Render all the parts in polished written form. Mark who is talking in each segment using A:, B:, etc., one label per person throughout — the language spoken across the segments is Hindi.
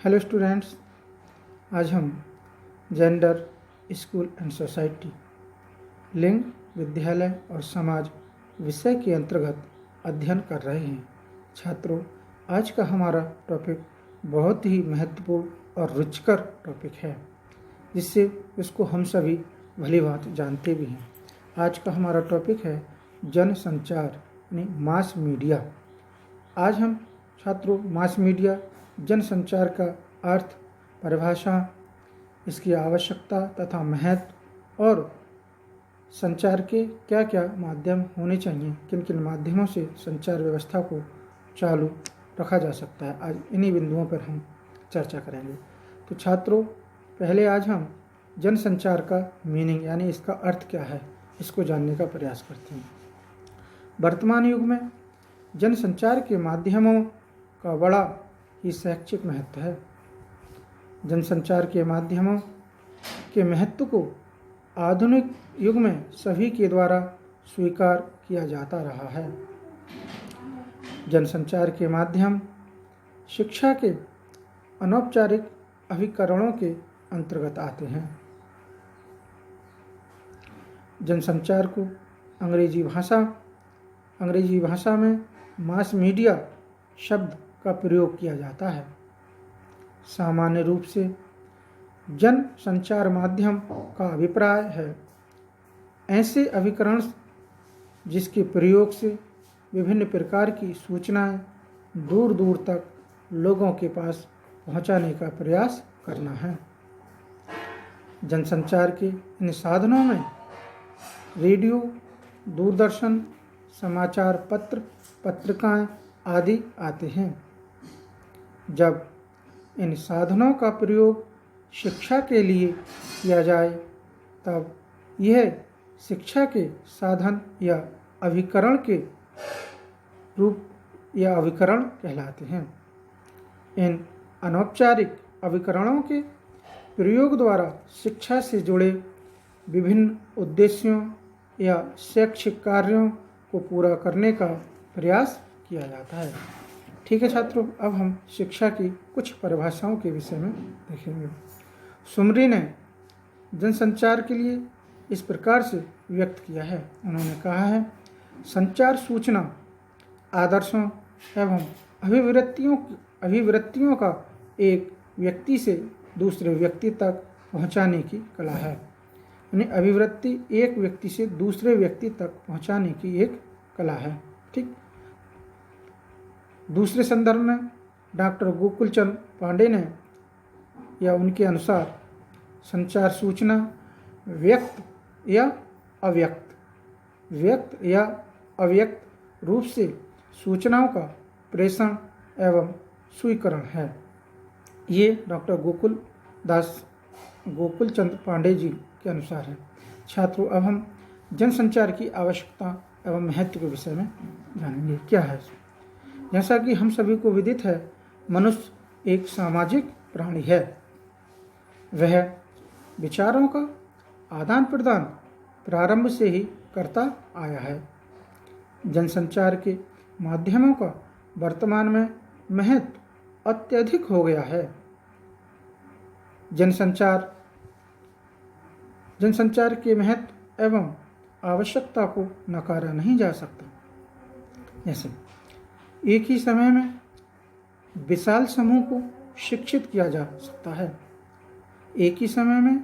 A: हेलो स्टूडेंट्स, आज हम जेंडर, स्कूल एंड सोसाइटी, लिंग, विद्यालय और समाज विषय के अंतर्गत अध्ययन कर रहे हैं। छात्रों, आज का हमारा टॉपिक बहुत ही महत्वपूर्ण और रुचिकर टॉपिक है, जिससे इसको हम सभी भली भांति जानते भी हैं। आज का हमारा टॉपिक है जनसंचार यानी मास मीडिया। आज हम छात्रों मास मीडिया, जनसंचार का अर्थ, परिभाषा, इसकी आवश्यकता तथा महत्व और संचार के क्या क्या माध्यम होने चाहिए, किन किन माध्यमों से संचार व्यवस्था को चालू रखा जा सकता है, आज इन्हीं बिंदुओं पर हम चर्चा करेंगे। तो छात्रों, पहले आज हम जनसंचार का मीनिंग यानी इसका अर्थ क्या है, इसको जानने का प्रयास करते हैं। वर्तमान युग में जनसंचार के माध्यमों का बड़ा ही शैक्षिक महत्व है। जनसंचार के माध्यमों के महत्व को आधुनिक युग में सभी के द्वारा स्वीकार किया जाता रहा है। जनसंचार के माध्यम शिक्षा के अनौपचारिक अभिकरणों के अंतर्गत आते हैं। जनसंचार को अंग्रेजी भाषा में मास मीडिया शब्द का प्रयोग किया जाता है। सामान्य रूप से जन संचार माध्यम का अभिप्राय है ऐसे अभिकरण जिसके प्रयोग से विभिन्न प्रकार की सूचनाएं दूर दूर तक लोगों के पास पहुंचाने का प्रयास करना है। जनसंचार के इन साधनों में रेडियो, दूरदर्शन, समाचार पत्र, पत्रिकाएं आदि आते हैं। जब इन साधनों का प्रयोग शिक्षा के लिए किया जाए तब यह शिक्षा के साधन या अभिकरण के रूप या अभिकरण कहलाते हैं। इन अनौपचारिक अभिकरणों के प्रयोग द्वारा शिक्षा से जुड़े विभिन्न उद्देश्यों या शैक्षिक कार्यों को पूरा करने का प्रयास किया जाता है। ठीक है छात्रों, अब हम शिक्षा की कुछ परिभाषाओं के विषय में देखेंगे। सुमरी ने जनसंचार के लिए इस प्रकार से व्यक्त किया है। उन्होंने कहा है, संचार सूचना, आदर्शों एवं अभिवृत्तियों का एक व्यक्ति से दूसरे व्यक्ति तक पहुंचाने की कला है। यानी अभिवृत्ति एक व्यक्ति से दूसरे व्यक्ति तक पहुंचाने की एक कला है। ठीक। दूसरे संदर्भ में डॉक्टर गोकुलचंद पांडे ने या उनके अनुसार संचार सूचना व्यक्त या अव्यक्त रूप से सूचनाओं का प्रेषण एवं स्वीकरण है। ये डॉक्टर गोकुलचंद पांडे जी के अनुसार है। छात्रों, अब हम जनसंचार की आवश्यकता एवं महत्व के विषय में जानेंगे। क्या है? जैसा कि हम सभी को विदित है, मनुष्य एक सामाजिक प्राणी है। वह विचारों का आदान प्रदान प्रारंभ से ही करता आया है। जनसंचार के माध्यमों का वर्तमान में महत्व अत्यधिक हो गया है। जनसंचार के महत्व एवं आवश्यकता को नकारा नहीं जा सकता। जैसे एक ही समय में विशाल समूह को शिक्षित किया जा सकता है। एक ही समय में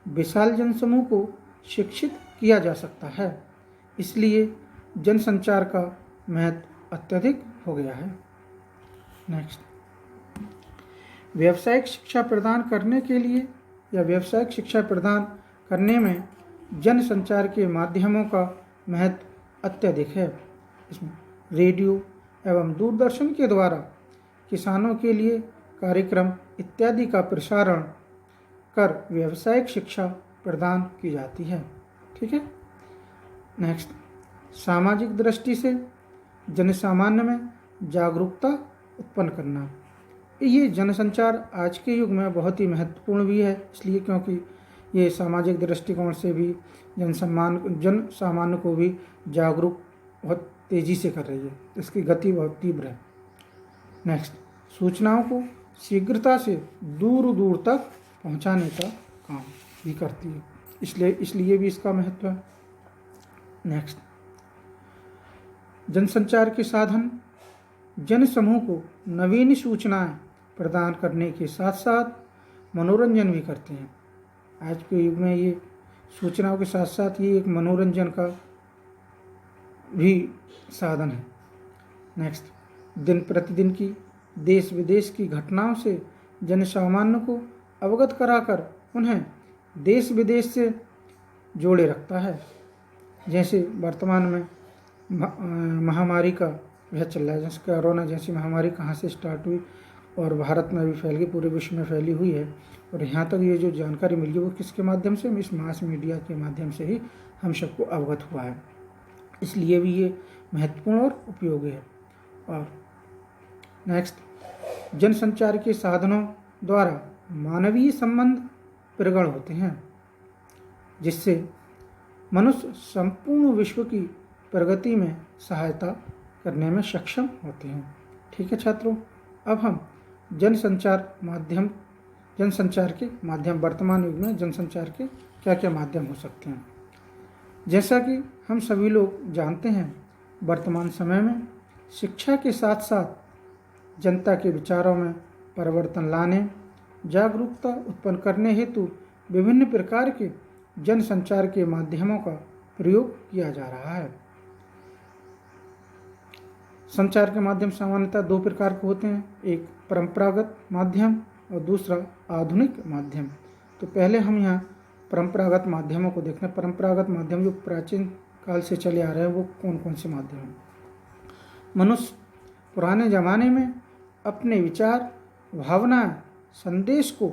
A: विशाल जनसमूह को शिक्षित किया जा सकता है। इसलिए जनसंचार का महत्व अत्यधिक हो गया है। नेक्स्ट, व्यावसायिक शिक्षा प्रदान करने के लिए या व्यावसायिक शिक्षा प्रदान करने में जनसंचार के माध्यमों का महत्व अत्यधिक है। इसमें रेडियो एवं दूरदर्शन के द्वारा किसानों के लिए कार्यक्रम इत्यादि का प्रसारण कर व्यावसायिक शिक्षा प्रदान की जाती है। ठीक है। नेक्स्ट, सामाजिक दृष्टि से जनसामान्य में जागरूकता उत्पन्न करना। ये जनसंचार आज के युग में बहुत ही महत्वपूर्ण भी है, इसलिए क्योंकि ये सामाजिक दृष्टिकोण से भी जन सामान्य को भी जागरूक बहुत तेज़ी से कर रही है। इसकी गति बहुत तीव्र है। नेक्स्ट, सूचनाओं को शीघ्रता से दूर दूर तक पहुंचाने का काम भी करती है, इसलिए भी इसका महत्व है। नेक्स्ट, जनसंचार के साधन जन समूह को नवीन सूचनाएं प्रदान करने के साथ साथ मनोरंजन भी करते हैं। आज के युग में ये सूचनाओं के साथ साथ ये एक मनोरंजन का भी साधन है। नेक्स्ट, दिन प्रतिदिन की देश विदेश की घटनाओं से जन सामान्य को अवगत कराकर उन्हें देश विदेश से जोड़े रखता है। जैसे वर्तमान में महामारी का वह चल रहा है, जैसे कोरोना जैसी महामारी कहाँ से स्टार्ट हुई और भारत में भी फैल गई, पूरे विश्व में फैली हुई है, और यहाँ तक ये जो जानकारी मिली है वो किसके माध्यम से, इस मास मीडिया के माध्यम से ही हम सबको अवगत हुआ है। इसलिए भी ये महत्वपूर्ण और उपयोगी है। और नेक्स्ट, जनसंचार के साधनों द्वारा मानवीय संबंध प्रगाढ़ होते हैं, जिससे मनुष्य संपूर्ण विश्व की प्रगति में सहायता करने में सक्षम होते हैं। ठीक है छात्रों, अब हम जनसंचार के माध्यम वर्तमान युग में जनसंचार के क्या क्या माध्यम हो सकते हैं। जैसा कि हम सभी लोग जानते हैं, वर्तमान समय में शिक्षा के साथ साथ जनता के विचारों में परिवर्तन लाने, जागरूकता उत्पन्न करने हेतु विभिन्न प्रकार के जनसंचार के माध्यमों का प्रयोग किया जा रहा है। संचार के माध्यम सामान्यतः दो प्रकार के होते हैं, एक परंपरागत माध्यम और दूसरा आधुनिक माध्यम। तो पहले हम यहाँ परंपरागत माध्यमों को देखते हैं। परंपरागत माध्यम जो प्राचीन काल से चले आ रहे हैं वो कौन कौन से माध्यम हैं। मनुष्य पुराने ज़माने में अपने विचार, भावनाएं, संदेश को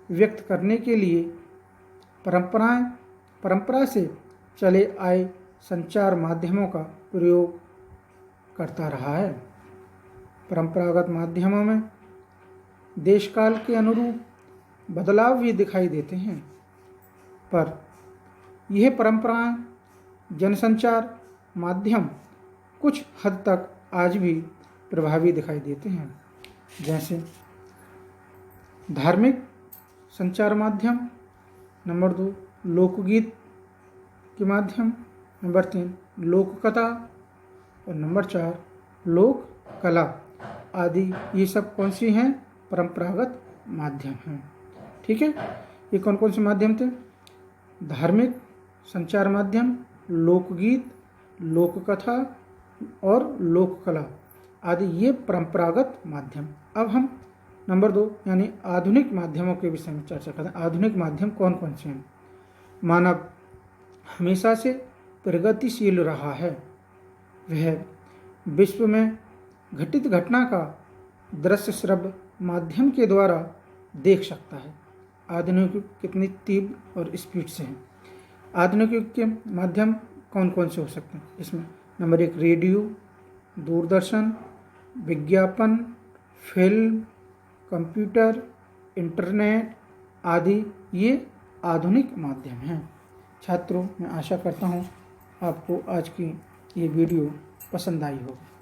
A: व्यक्त करने के लिए परंपरा से चले आए संचार माध्यमों का प्रयोग करता रहा है। परंपरागत माध्यमों में देश काल के अनुरूप बदलाव भी दिखाई देते हैं, पर यह परंपराएं, जनसंचार माध्यम कुछ हद तक आज भी प्रभावी दिखाई देते हैं। जैसे धार्मिक संचार माध्यम, नंबर 2 लोकगीत के माध्यम, नंबर 3 लोक कथा और नंबर 4 लोक कला आदि। ये सब कौन सी हैं? परंपरागत माध्यम हैं। ठीक है, ये कौन कौन से माध्यम थे? धार्मिक संचार माध्यम, लोकगीत, लोक कथा और लोक कला आदि, ये परंपरागत माध्यम। अब हम नंबर 2 यानी आधुनिक माध्यमों के विषय में चर्चा करते हैं। आधुनिक माध्यम कौन कौन से हैं? मानव हमेशा से प्रगतिशील रहा है, वह विश्व में घटित घटना का दृश्य श्रव्य माध्यम के द्वारा देख सकता है। आधुनिक युग कितनी तीव्र और स्पीड से है। आधुनिक युग के माध्यम कौन कौन से हो सकते हैं? इसमें नंबर 1 रेडियो, दूरदर्शन, विज्ञापन, फिल्म, कंप्यूटर, इंटरनेट आदि, ये आधुनिक माध्यम हैं। छात्रों, मैं आशा करता हूँ आपको आज की ये वीडियो पसंद आई होगी।